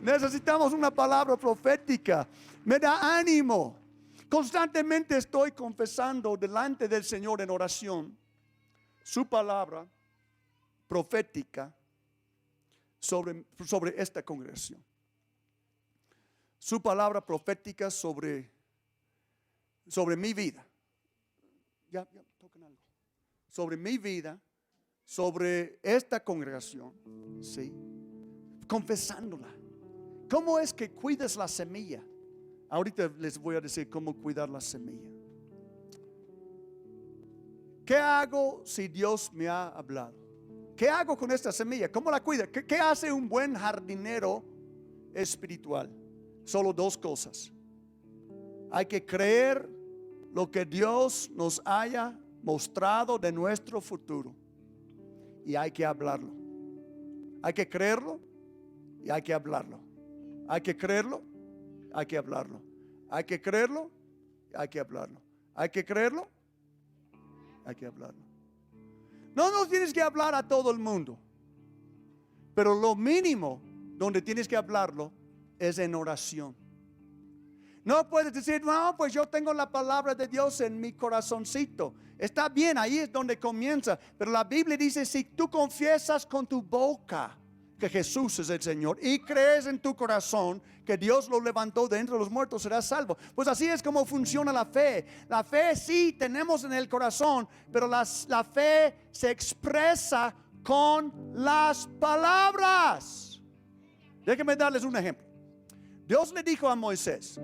Necesitamos una palabra profética. Me da ánimo. Constantemente estoy confesando delante del Señor en oración su palabra profética sobre esta congregación. Su palabra profética sobre mi vida. Ya, tocan algo. Sobre mi vida, sobre esta congregación. Sí. Confesándola. ¿Cómo es que cuidas la semilla? Ahorita les voy a decir cómo cuidar la semilla. ¿Qué hago si Dios me ha hablado? ¿Qué hago con esta semilla? ¿Cómo la cuida? ¿Qué hace un buen jardinero espiritual? Solo dos cosas. Hay que creer lo que Dios nos haya mostrado de nuestro futuro. Y hay que hablarlo. Hay que creerlo y hay que hablarlo. Hay que creerlo, hay que hablarlo. Hay que creerlo, hay que hablarlo. Hay que creerlo, hay que hablarlo. No tienes que hablar a todo el mundo. Pero lo mínimo donde tienes que hablarlo es en oración. No puedes decir, no, pues yo tengo la palabra de Dios en mi corazoncito. Está bien, ahí es donde comienza. Pero la Biblia dice, si tú confiesas con tu boca que Jesús es el Señor y crees en tu corazón que Dios lo levantó de entre los muertos, serás salvo. Pues así es como funciona la fe. La fe sí tenemos en el corazón, pero la fe se expresa con las palabras. Déjenme darles un ejemplo. Dios le dijo a Moisés,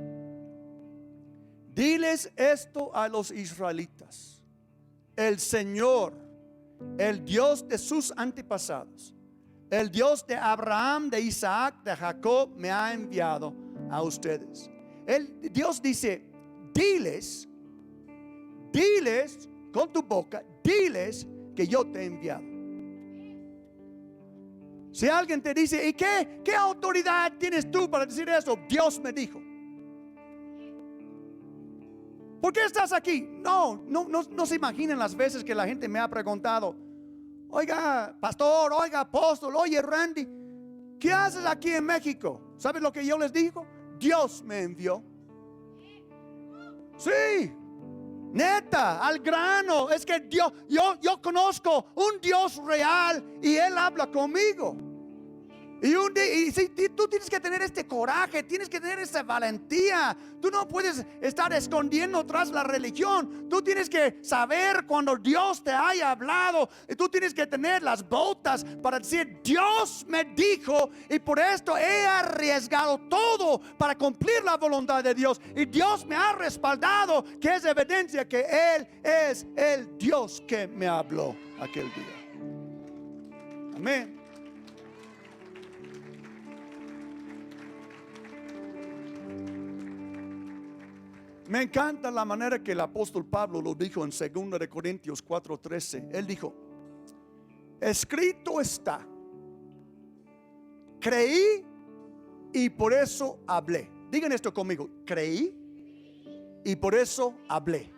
diles esto a los israelitas: el Señor, el Dios de sus antepasados, el Dios de Abraham, de Isaac, de Jacob, me ha enviado a ustedes. Dios dice, diles con tu boca, diles que yo te he enviado. Si alguien te dice, ¿y qué autoridad tienes tú para decir eso? Dios me dijo. ¿Por qué estás aquí? No se imaginen las veces que la gente me ha preguntado, oiga, pastor, oiga, apóstol, oye, Randy, ¿qué haces aquí en México? ¿Sabes lo que yo les digo? Dios me envió. Sí, neta, al grano. Es que Dios, yo conozco un Dios real y Él habla conmigo. Y si tú tienes que tener este coraje, tienes que tener esa valentía. Tú no puedes estar escondiendo tras la religión. Tú tienes que saber cuando Dios te haya hablado. Y tú tienes que tener las botas para decir, Dios me dijo, y por esto he arriesgado todo para cumplir la voluntad de Dios. Y Dios me ha respaldado, que es evidencia que Él es el Dios que me habló aquel día. Amén. Me encanta la manera que el apóstol Pablo lo dijo en 2 de Corintios 4:13. Él dijo, escrito está, creí y por eso hablé. Digan esto conmigo, creí y por eso hablé.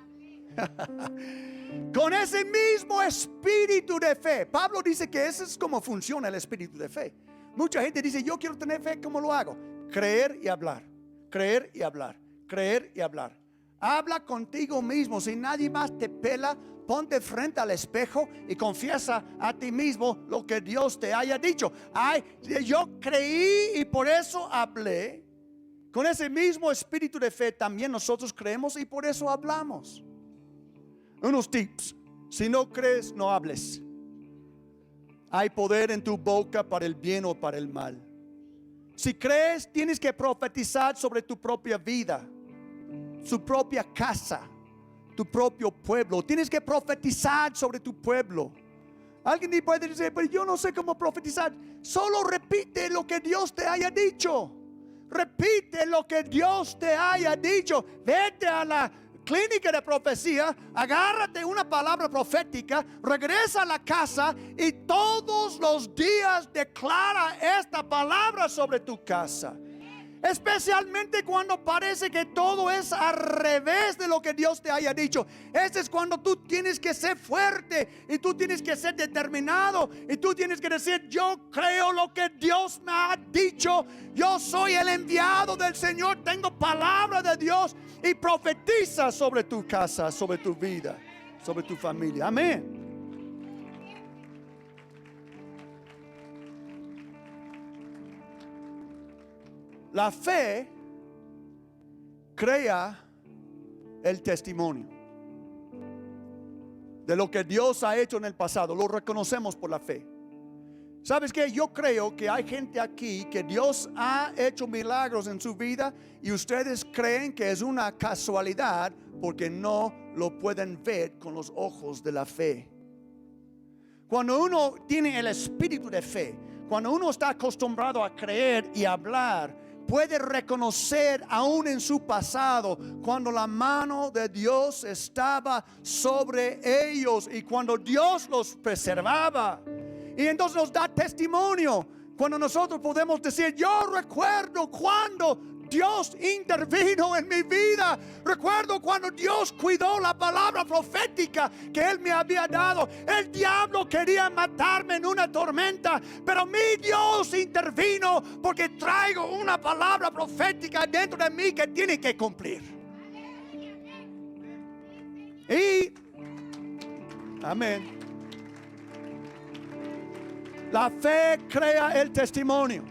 Con ese mismo espíritu de fe. Pablo dice que ese es como funciona el espíritu de fe. Mucha gente dice, yo quiero tener fe, ¿cómo lo hago? Creer y hablar, creer y hablar, creer y hablar. Habla contigo mismo. Si nadie más te pela, ponte frente al espejo y confiesa a ti mismo lo que Dios te haya dicho. Ay, yo creí y por eso hablé. Con ese mismo espíritu de fe también nosotros creemos y por eso hablamos. Unos tips: si no crees, no hables. Hay poder en tu boca para el bien o para el mal. Si crees, tienes que profetizar sobre tu propia vida, su propia casa, tu propio pueblo. Tienes que profetizar sobre tu pueblo. Alguien puede decir, pero yo no sé cómo profetizar. Solo repite lo que Dios te haya dicho. Repite lo que Dios te haya dicho. Vete a la clínica de profecía, agárrate una palabra profética, regresa a la casa y todos los días declara esta palabra sobre tu casa. Especialmente cuando parece que todo es al revés de lo que Dios te haya dicho. Ese es cuando tú tienes que ser fuerte y tú tienes que ser determinado y tú tienes que decir, yo creo lo que Dios me ha dicho. Yo soy el enviado del Señor, tengo palabra de Dios, y profetiza sobre tu casa, sobre tu vida, sobre tu familia. Amén. La fe crea el testimonio de lo que Dios ha hecho en el pasado. Lo reconocemos por la fe. ¿Sabes qué? Yo creo que hay gente aquí que Dios ha hecho milagros en su vida y ustedes creen que es una casualidad porque no lo pueden ver con los ojos de la fe. Cuando uno tiene el espíritu de fe, cuando uno está acostumbrado a creer y hablar, puede reconocer aún en su pasado cuando la mano de Dios estaba sobre ellos y cuando Dios los preservaba. Y entonces nos da testimonio cuando nosotros podemos decir, yo recuerdo cuando Dios intervino en mi vida. Recuerdo cuando Dios cuidó la palabra profética que Él me había dado. El diablo quería matarme en una tormenta, pero mi Dios intervino porque traigo una palabra profética dentro de mí que tiene que cumplir. Y amén. La fe crea el testimonio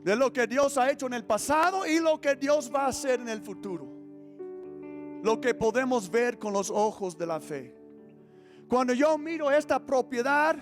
de lo que Dios ha hecho en el pasado y lo que Dios va a hacer en el futuro. Lo que podemos ver con los ojos de la fe. Cuando yo miro esta propiedad,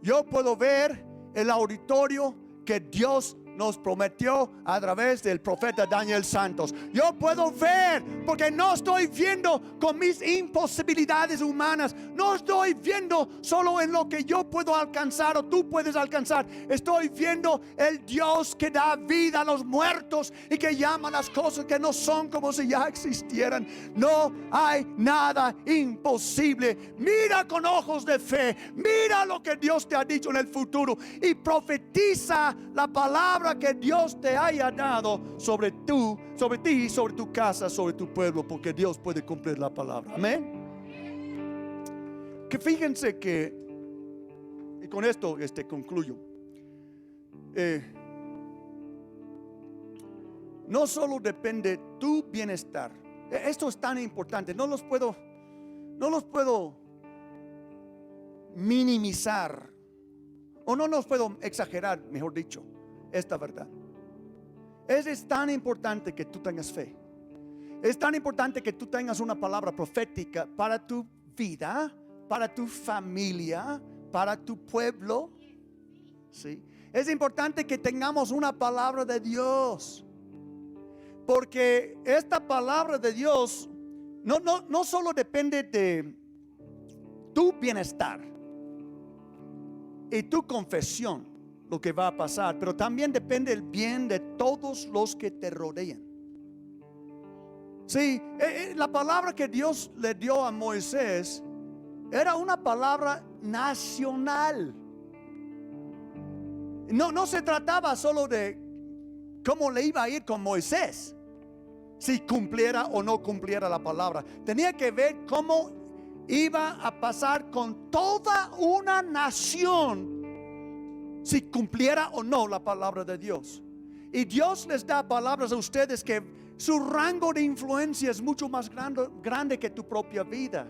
yo puedo ver el auditorio que Dios nos prometió a través del profeta Daniel Santos. Yo puedo ver, porque no estoy viendo con mis imposibilidades humanas. No estoy viendo solo en lo que yo puedo alcanzar o tú puedes alcanzar. Estoy viendo el Dios que da vida a los muertos y que llama las cosas que no son como si ya existieran. No hay nada imposible. Mira con ojos de fe. Mira lo que Dios te ha dicho en el futuro y profetiza la palabra que Dios te haya dado sobre ti, sobre tu casa, sobre tu pueblo, porque Dios puede cumplir la palabra. Amén. Que fíjense que, y con esto concluyo, no solo depende tu bienestar. Esto es tan importante. No los puedo minimizar, o no los puedo exagerar, mejor dicho, esta verdad. Es tan importante que tú tengas fe. Es tan importante que tú tengas una palabra profética para tu vida, para tu familia, para tu pueblo. ¿Sí? Es importante que tengamos una palabra de Dios, porque esta palabra de Dios no solo depende de tu bienestar y tu confesión, lo que va a pasar, pero también depende del bien de todos los que te rodean. Sí, la palabra que Dios le dio a Moisés era una palabra nacional. No se trataba solo de cómo le iba a ir con Moisés, si cumpliera o no cumpliera la palabra. Tenía que ver cómo iba a pasar con toda una nación, si cumpliera o no la palabra de Dios. Y Dios les da palabras a ustedes que su rango de influencia es mucho más grande que tu propia vida.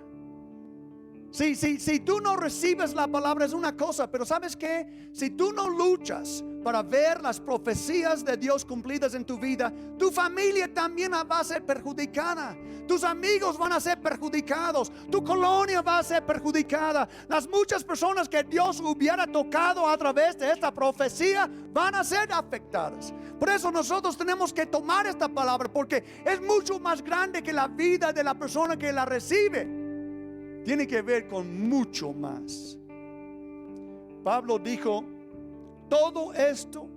Si tú no recibes la palabra es una cosa, pero ¿sabes qué? Si tú no luchas para ver las profecías de Dios cumplidas en tu vida, tu familia también va a ser perjudicada. Tus amigos van a ser perjudicados. Tu colonia va a ser perjudicada. Las muchas personas que Dios hubiera tocado a través de esta profecía van a ser afectadas. Por eso nosotros tenemos que tomar esta palabra, porque es mucho más grande que la vida de la persona que la recibe. Tiene que ver con mucho más. Pablo dijo: todo esto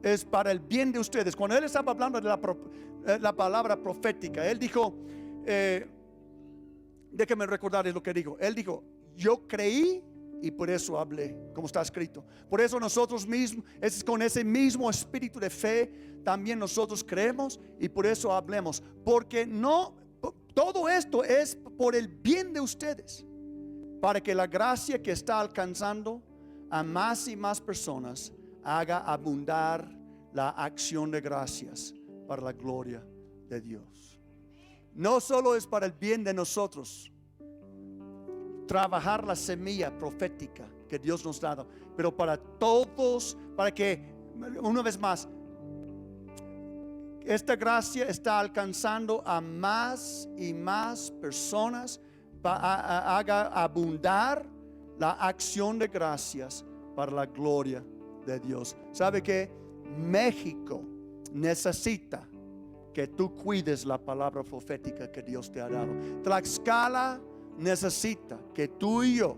es para el bien de ustedes. Cuando él estaba hablando de la palabra profética, él dijo, déjenme recordarles lo que dijo. Él dijo: yo creí y por eso hablé, como está escrito. Por eso nosotros mismos, con ese mismo espíritu de fe, también nosotros creemos y por eso hablemos. Porque todo esto es por el bien de ustedes, para que la gracia que está alcanzando a más y más personas haga abundar la acción de gracias para la gloria de Dios. No solo es para el bien de nosotros trabajar la semilla profética que Dios nos ha dado, pero para todos, para que, una vez más, esta gracia está alcanzando a más y más personas, haga abundar la acción de gracias para la gloria de Dios. ¿Sabe qué? México necesita que tú cuides la palabra profética que Dios te ha dado. Tlaxcala necesita que tú y yo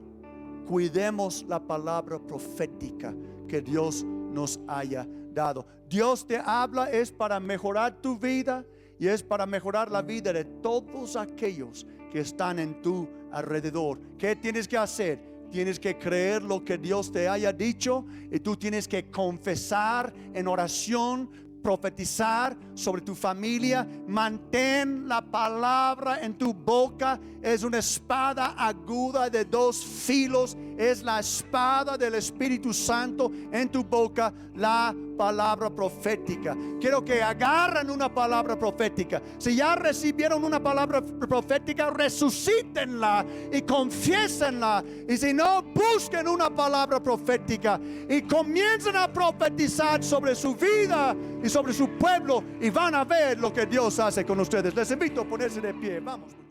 cuidemos la palabra profética que Dios nos haya dado. Dios te habla es para mejorar tu vida y es para mejorar la vida de todos aquellos que están en tu alrededor. ¿Qué tienes que hacer? Tienes que creer lo que Dios te haya dicho y tú tienes que confesar en oración, profetizar sobre tu familia. Mantén la palabra en tu boca. Es una espada aguda de dos filos. Es la espada del Espíritu Santo en tu boca, la palabra profética. Quiero que agarren una palabra profética. Si ya recibieron una palabra profética, resucítenla y confiésenla. Y si no, busquen una palabra profética y comiencen a profetizar sobre su vida y sobre su pueblo, y van a ver lo que Dios hace con ustedes. Les invito a ponerse de pie. Vamos.